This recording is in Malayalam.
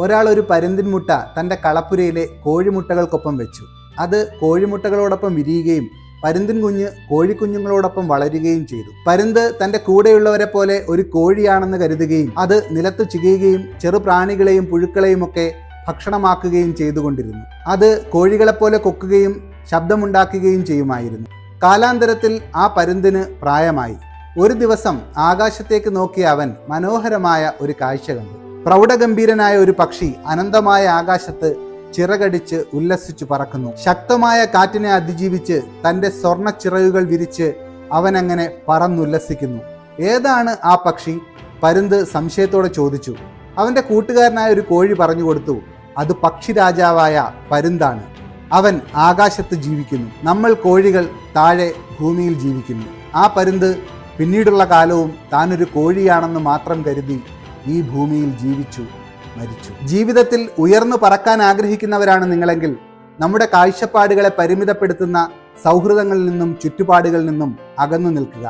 ഒരാൾ ഒരു പരുന്തിൻ മുട്ട തൻ്റെ കളപ്പുരയിലെ കോഴിമുട്ടകൾക്കൊപ്പം വെച്ചു. അത് കോഴിമുട്ടകളോടൊപ്പം വിരിയുകയും പരുന്തിൻ കുഞ്ഞ് കോഴിക്കുഞ്ഞുങ്ങളോടൊപ്പം വളരുകയും ചെയ്തു. പരുന്ത് തൻ്റെ കൂടെയുള്ളവരെ പോലെ ഒരു കോഴിയാണെന്ന് കരുതുകയും അത് നിലത്ത് ചികയുകയും ചെറുപ്രാണികളെയും പുഴുക്കളെയും ഒക്കെ ഭക്ഷണമാക്കുകയും ചെയ്തുകൊണ്ടിരുന്നു. അത് കോഴികളെപ്പോലെ കൊക്കുകയും ശബ്ദമുണ്ടാക്കുകയും ചെയ്യുമായിരുന്നു. കാലാന്തരത്തിൽ ആ പരുന്തിന് പ്രായമായി. ഒരു ദിവസം ആകാശത്തേക്ക് നോക്കിയ അവൻ മനോഹരമായ ഒരു കാഴ്ച കണ്ടു. പ്രൗഢഗംഭീരനായ ഒരു പക്ഷി അനന്തമായ ആകാശത്ത് ചിറകടിച്ച് ഉല്ലസിച്ചു പറക്കുന്നു. ശക്തമായ കാറ്റിനെ അതിജീവിച്ച് തൻ്റെ സ്വർണ്ണ ചിറകുകൾ വിരിച്ച് അവൻ അങ്ങനെ പറന്നുല്ലസിക്കുന്നു. ഏതാണ് ആ പക്ഷി? പരുന്ത് സംശയത്തോടെ ചോദിച്ചു. അവൻ്റെ കൂട്ടുകാരനായ ഒരു കോഴി പറഞ്ഞു കൊടുത്തു, അത് പക്ഷിരാജാവായ പരുന്താണ്. അവൻ ആകാശത്ത് ജീവിക്കുന്നു. നമ്മൾ കോഴികൾ താഴെ ഭൂമിയിൽ ജീവിക്കുന്നു. ആ പരുന്ത് പിന്നീടുള്ള കാലവും താനൊരു കോഴിയാണെന്ന് മാത്രം കരുതി ഈ ഭൂമിയിൽ ജീവിച്ചു മരിച്ചു. ജീവിതത്തിൽ ഉയർന്നു പറക്കാൻ ആഗ്രഹിക്കുന്നവരാണ് നിങ്ങളെങ്കിൽ നമ്മുടെ കാഴ്ചപ്പാടുകളെ പരിമിതപ്പെടുത്തുന്ന സൗഹൃദങ്ങളിൽ നിന്നും ചുറ്റുപാടുകളിൽ നിന്നും അകന്നു നിൽക്കുക.